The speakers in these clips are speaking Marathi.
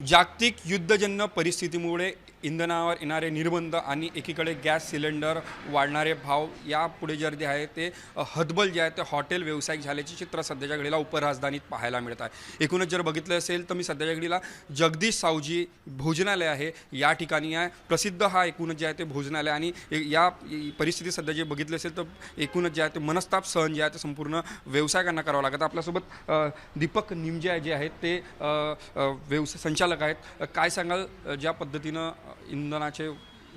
जागतिक युद्धजन्य परिस्थितीमुळे इंधनावर येणारे निर्बंध आणि एकीकडे गॅस सिलेंडर वाढणारे भाव यापुढे जे आहे ते हतबल जे आहे ते हॉटेल व्यावसायिक झाल्याचे चित्र सध्याच्या घडीला उपराजधानीत पाहायला मिळत आहे। एकूणच जर बघितलं असेल तर मी सध्याच्या घडीला जगदीश सावजी भोजनालय आहे या ठिकाणी आहे। प्रसिद्ध हा एकूणच जे आहे ते भोजनालय आणि या परिस्थिती सध्या जे बघितलं असेल तर एकूणच जे आहे ते मनस्ताप सहन जे आहे ते संपूर्ण व्यावसायिकांना करावं लागतं। आपल्यासोबत दीपक निमजे जे आहेत ते व्यवसाय संचालक आहेत। काय सांगाल ज्या पद्धतीनं इंधनाचे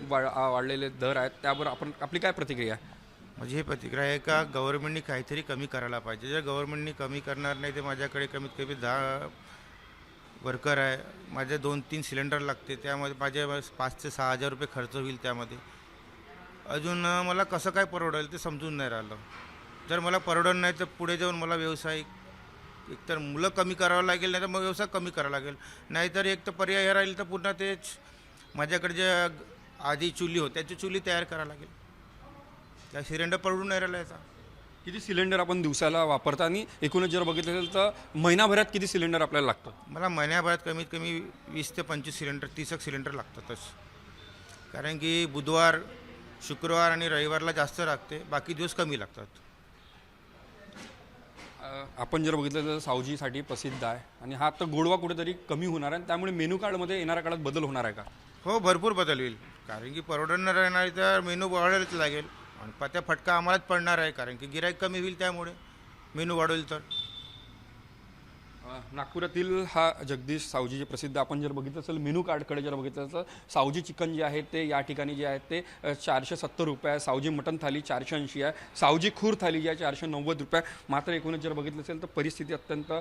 वाढलेले दर आहेत त्यावर आपली काय प्रतिक्रिया आहे? माझी ही प्रतिक्रिया आहे का गव्हर्नमेंटनी काहीतरी कमी करायला पाहिजे। जर गव्हर्नमेंटनी कमी करणार नाही तर माझ्याकडे कमीत कमी 10 वर्कर आहे, माझे 2-3 सिलेंडर लागते, त्यामध्ये माझे 5 ते 6 हजार रुपये खर्च होईल। त्यामध्ये अजून मला कसं काय परवडेल ते समजून नाही राहिलं। जर मला परवडत नाही तर पुढे जाऊन मला व्यवसाय एकतर मुलं कमी करावं लागेल, नाही तर मग व्यवसाय कमी करावा लागेल। नाहीतर एक तर पर्याय हे राहील तर पुन्हा तेच माझ्याकडे जे आधी चुली होती त्याची चुली तयार करावं लागेल। त्या सिलेंडर परवडून नाही राहिला याचा। किती सिलेंडर आपण दिवसाला वापरता आणि एकूणच जर बघितलं असेल तर महिनाभरात किती सिलेंडर आपल्याला लागतं? मला महिन्याभरात कमीत कमी 20 ते 25 सिलेंडर 30 सिलेंडर लागतातच। कारण की बुधवार शुक्रवार आणि रविवारला जास्त लागते, बाकी दिवस कमी लागतात। आपण जर बघितलं तर सावजीसाठी प्रसिद्ध आहे आणि हा तर गोडवा कुठेतरी कमी होणार आहे, त्यामुळे मेनू कार्डमध्ये येणाऱ्या काळात बदल होणार आहे का? हो, भरपूर बदल होईल। कारण की परवडणार नाही तर मेनू वाढवायलाच लागेल आणि त्या फटका आम्हालाच पडणार आहे, कारण की गिराईक कमी होईल त्यामुळे मेनू वाढवेल तर। नागपुरातील हा जगदीश सावजी जे प्रसिद्ध आपण जर बघितलं असेल मेनू कार्डकडे जर बघितलं तर सावजी चिकन जे आहे ते या ठिकाणी जे आहे ते 470 रुपये आहे, सावजी मटन थाली 480 आहे, सावजी खूर थाली जी आहे 490 रुपये। मात्र एकूणच जर बघितलं असेल तर परिस्थिती अत्यंत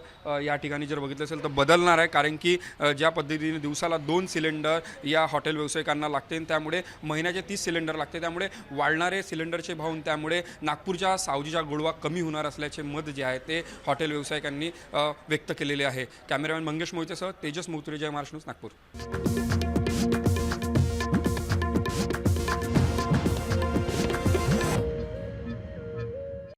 या ठिकाणी जर बघितलं असेल तर बदलणार आहे, कारण की ज्या पद्धतीने दिवसाला 2 सिलेंडर या हॉटेल व्यावसायिकांना लागते, त्यामुळे महिन्याचे 30 सिलेंडर लागते, त्यामुळे वाढणारे सिलेंडरचे भाव, त्यामुळे नागपूरच्या सावजीचा गोडवा कमी होणार असल्याचे मत जे आहे ते हॉटेल व्यावसायिकांनी व्यक्त केलेले आहे। कॅमेरामॅन मंगेश मोहितेसह तेजस मोहतुरे, जय महाराष्ट्र न्यूज, नागपूर।